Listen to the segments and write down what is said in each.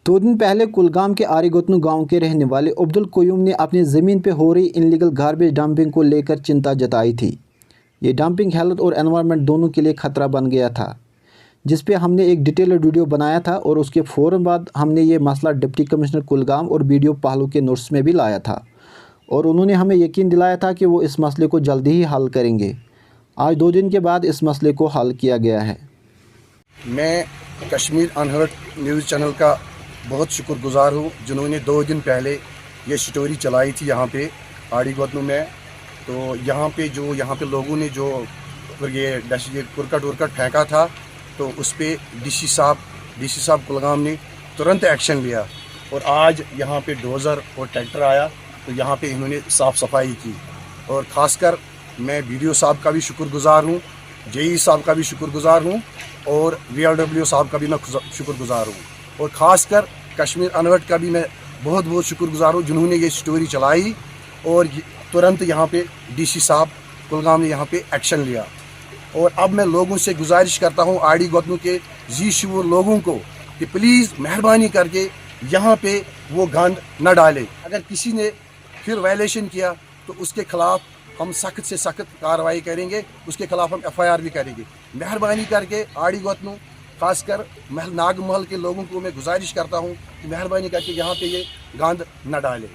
दो दिन पहले कुलगाम के आरिगोतनु गांव के रहने वाले अब्दुल कोयूम ने अपनी ज़मीन पर हो रही इनलीगल गार्बेज डंपिंग को लेकर चिंता जताई थी। ये डंपिंग हेल्थ और एनवायरनमेंट दोनों के लिए ख़तरा बन गया था, जिस पे हमने एक डिटेल्ड वीडियो बनाया था और उसके फ़ौरन बाद हमने ये मसला डिप्टी कमिश्नर कुलगाम और बीडीओ पाहलू के नोटिस में भी लाया था और उन्होंने हमें यकीन दिलाया था कि वो इस मसले को जल्दी ही हल करेंगे। आज 2 दिन के बाद इस मसले को हल किया गया है। मैं कश्मीर अनहर्ड न्यूज़ चैनल का बहुत शुक्रगुजार हूँ, जिन्होंने 2 दिन पहले ये स्टोरी चलाई थी यहाँ पे आड़ीगोतनु में। तो यहाँ पे लोगों ने जो ये कुरकट उरकट फेंका था, तो उस पर डीसी साहब कुलगाम ने तुरंत एक्शन लिया और आज यहाँ पे डोज़र और ट्रैक्टर आया, तो यहाँ पे इन्होंने साफ़ सफाई की। और ख़ासकर मैं बीडीओ साहब का भी शुक्रगुजार हूँ, जेई साहब का भी शुक्रगुजार हूँ और वीआरडब्ल्यू साहब का भी मैं शुक्रगुजार हूँ, और ख़ासकर कश्मीर अनहर्ड का भी मैं बहुत बहुत शुक्रगुजार हूँ, जिन्होंने ये स्टोरी चलाई और तुरंत यहाँ पे डीसी साहब कुलगाम ने यहाँ पे एक्शन लिया। और अब मैं लोगों से गुजारिश करता हूँ, आड़ीगोतनु के जी शुरू लोगों को, कि प्लीज़ मेहरबानी करके यहाँ पे वो गंद न डालें। अगर किसी ने फिर वायलेशन किया तो उसके खिलाफ़ हम सख्त से सख्त कार्रवाई करेंगे, उसके खिलाफ़ हम FIR भी करेंगे। मेहरबानी करके आड़ीगोतनु खासकर नागमहल के लोगों को मैं गुजारिश करता हूँ कि मेहरबानी करके यहाँ पे ये गंद न डालें।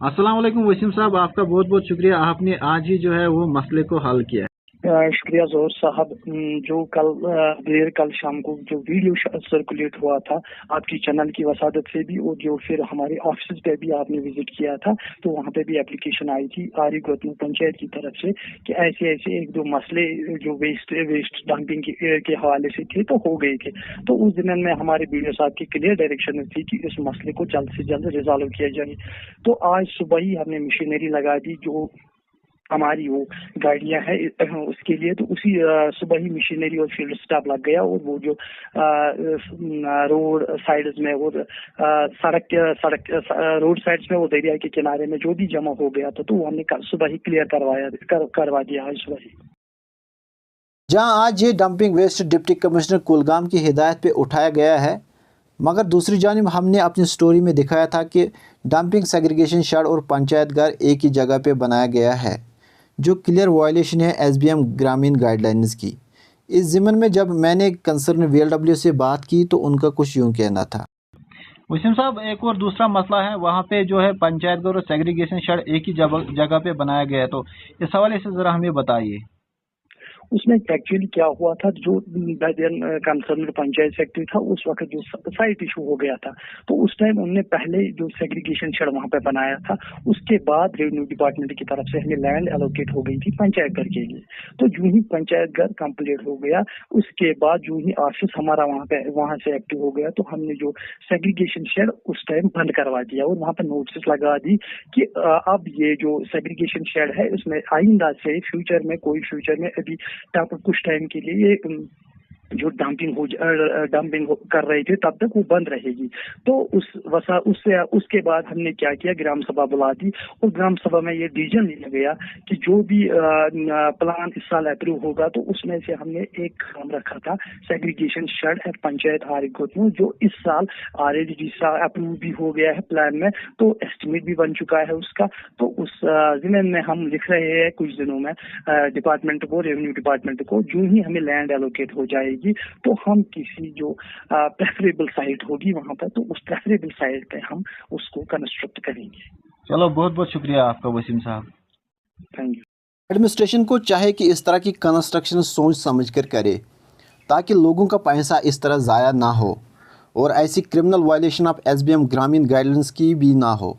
अस्सलाम वालेकुम वसीम साहब, आपका बहुत बहुत शुक्रिया, आपने आज ही जो है वो मसले को हल किया। शुक्रिया जोर साहब। जो कल शाम को जो वीडियो सर्कुलेट हुआ था आपकी चैनल की वसादत से भी, और जो फिर हमारे ऑफिस पे भी आपने विजिट किया था, तो वहाँ पे भी एप्लीकेशन आई थी आड़ीगोतनु पंचायत की तरफ से कि ऐसे ऐसे 1-2 मसले जो वेस्ट डंपिंग के हवाले से थे तो हो गए थे। तो उस दिन में हमारे बीडीओ साहब की क्लियर डायरेक्शन थी कि इस मसले को जल्द से जल्द रिजॉल्व किया जाए। तो आज सुबह ही हमने मशीनरी लगा दी, जो हमारी वो गाड़ियां हैं उसके लिए। तो उसी सुबह ही मशीनरी और फील्ड स्टाफ लग गया, और वो जो रोड साइड्स में और सड़क रोड साइड्स में वो दरिया के किनारे में जो भी जमा हो गया था, तो वो हमने सुबह ही क्लियर करवा दिया आज सुबह ही। जहां आज ये dumping waste deputy commissioner Kulgam की हिदायत पे उठाया गया है, मगर दूसरी जानिब हमने अपनी स्टोरी में दिखाया था कि डंपिंग सेग्रीगेशन शेड और पंचायत घर एक ही जगह पे बनाया गया है, जो क्लियर वायलेशन है SBM ग्रामीण गाइडलाइंस की। इस ज़िम्मन में जब मैंने कंसर्न VLW से बात की तो उनका कुछ यूँ कहना था। वसीम साहब, एक और दूसरा मसला है, वहाँ पे जो है पंचायत घर और सेग्रीगेशन शेड एक ही जगह पे बनाया गया है, तो इस हवाले से ज़रा हमें बताइए। उसमें एक्चुअली क्या हुआ था, जो कंसर्न पंचायत सेक्रेटरी था उस वक्त जो साइट इशू हो गया था, तो उस टाइम उन्होंने पहले जो सेग्रीगेशन शेड वहां पे बनाया था, उसके बाद रेवेन्यू डिपार्टमेंट की तरफ से हमें लैंड एलोकेट हो गई थी पंचायत घर के लिए। तो जो ही पंचायत घर कंप्लीट हो गया, उसके बाद जो ही ऑफिस हमारा वहां से एक्टिव हो गया, तो हमने जो सेग्रीगेशन शेड उस टाइम बंद करवा दिया और वहां पर नोटिस लगा दी कि अब ये जो सेग्रीगेशन शेड है उसमें आइंदा से फ्यूचर में अभी कुछ टाइम के लिए जो डंपिंग कर रहे थे तब तक वो बंद रहेगी। तो उसके बाद हमने क्या किया, ग्राम सभा बुला दी और ग्राम सभा में ये डिसीजन लिया गया कि जो भी प्लान इस साल अप्रूव होगा, तो उसमें से हमने एक काम रखा था सेग्रीगेशन शेड एट पंचायत आड़ीगोतनु, जो इस साल ऑलरेडी अप्रूव भी हो गया है प्लान में, तो एस्टिमेट भी बन चुका है उसका। तो उस जिम्मेन में हम लिख रहे हैं कुछ दिनों में डिपार्टमेंट को, रेवेन्यू डिपार्टमेंट को, जो ही हमें लैंड एलोकेट हो जाएगी तो हम किसी जो प्रेफरेबल साइट होगी वहां पर, तो उस प्रेफरेबल साइट पे हम उसको कंस्ट्रक्ट करेंगे। चलो, बहुत बहुत शुक्रिया आपका वसीम साहब, थैंक यू। एडमिनिस्ट्रेशन को चाहे कि इस तरह की कंस्ट्रक्शन सोच समझ कर करे, ताकि लोगों का पैसा इस तरह ज़ाया ना हो और ऐसी क्रिमिनल वायलेशन ऑफ SBM ग्रामीण गाइडलाइंस की भी ना हो।